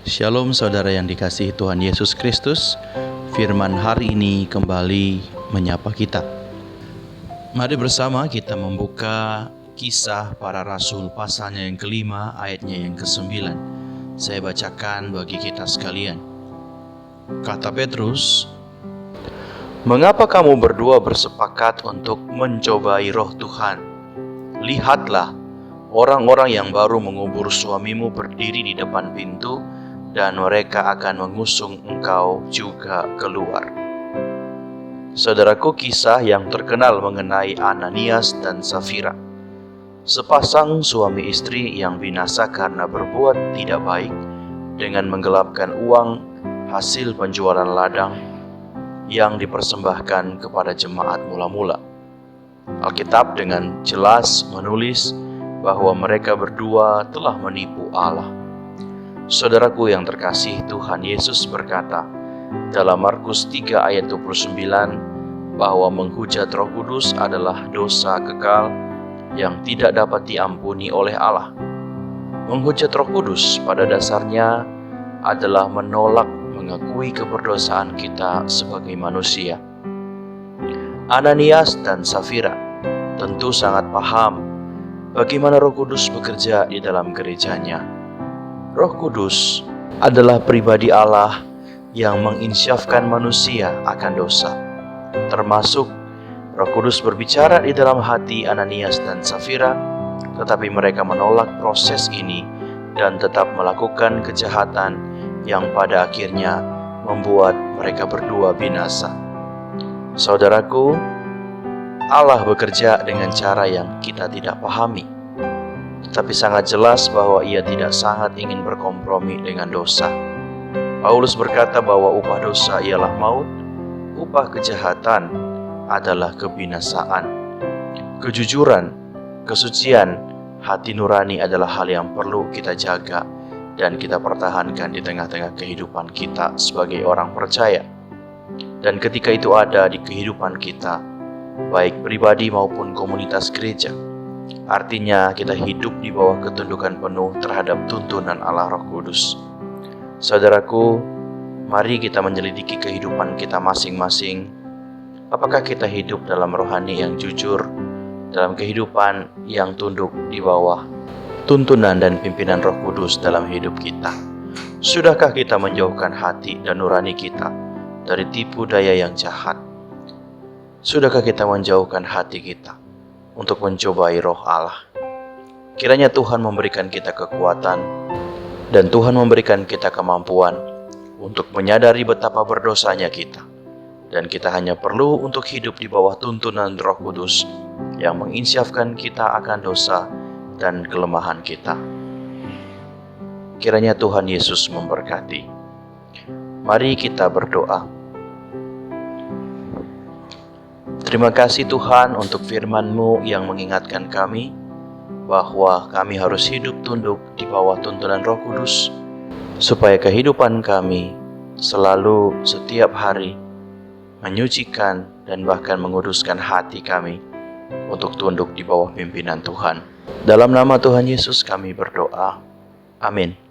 Shalom saudara yang dikasihi Tuhan Yesus Kristus. Firman hari ini kembali menyapa kita. Mari bersama kita membuka Kisah Para Rasul pasalnya yang kelima, ayatnya yang ke-9. Saya bacakan bagi kita sekalian. Kata Petrus, "Mengapa kamu berdua bersepakat untuk mencobai roh Tuhan? Lihatlah, orang-orang yang baru mengubur suamimu berdiri di depan pintu, dan mereka akan mengusung engkau juga keluar." Saudaraku, kisah yang terkenal mengenai Ananias dan Safira, sepasang suami istri yang binasa karena berbuat tidak baik dengan menggelapkan uang hasil penjualan ladang yang dipersembahkan kepada jemaat mula-mula. Alkitab dengan jelas menulis bahwa mereka berdua telah menipu Allah. Saudaraku yang terkasih, Tuhan Yesus berkata dalam Markus 3 ayat 29 bahwa menghujat Roh Kudus adalah dosa kekal yang tidak dapat diampuni oleh Allah. Menghujat Roh Kudus pada dasarnya adalah menolak mengakui keberdosaan kita sebagai manusia. Ananias dan Safira tentu sangat paham bagaimana Roh Kudus bekerja di dalam gerejanya. Roh Kudus adalah pribadi Allah yang menginsyafkan manusia akan dosa. Termasuk Roh Kudus berbicara di dalam hati Ananias dan Safira, tetapi mereka menolak proses ini dan tetap melakukan kejahatan yang pada akhirnya membuat mereka berdua binasa. Saudaraku, Allah bekerja dengan cara yang kita tidak pahami, tapi sangat jelas bahwa Ia tidak sangat ingin berkompromi dengan dosa. Paulus berkata bahwa upah dosa ialah maut, upah kejahatan adalah kebinasaan. Kejujuran, kesucian, hati nurani adalah hal yang perlu kita jaga dan kita pertahankan di tengah-tengah kehidupan kita sebagai orang percaya. Dan ketika itu ada di kehidupan kita, baik pribadi maupun komunitas gereja, artinya kita hidup di bawah ketundukan penuh terhadap tuntunan Allah Roh Kudus. Saudaraku, mari kita menyelidiki kehidupan kita masing-masing. Apakah kita hidup dalam rohani yang jujur, dalam kehidupan yang tunduk di bawah tuntunan dan pimpinan Roh Kudus dalam hidup kita? Sudahkah kita menjauhkan hati dan nurani kita dari tipu daya yang jahat? Sudahkah kita menjauhkan hati kita untuk mencobai roh Allah? Kiranya Tuhan memberikan kita kekuatan dan Tuhan memberikan kita kemampuan untuk menyadari betapa berdosanya kita, dan kita hanya perlu untuk hidup di bawah tuntunan Roh Kudus yang menginsyafkan kita akan dosa dan kelemahan kita. Kiranya Tuhan Yesus memberkati. Mari kita berdoa. Terima kasih Tuhan untuk firman-Mu yang mengingatkan kami bahwa kami harus hidup tunduk di bawah tuntunan Roh Kudus, supaya kehidupan kami selalu setiap hari menyucikan dan bahkan menguduskan hati kami untuk tunduk di bawah pimpinan Tuhan. Dalam nama Tuhan Yesus kami berdoa. Amin.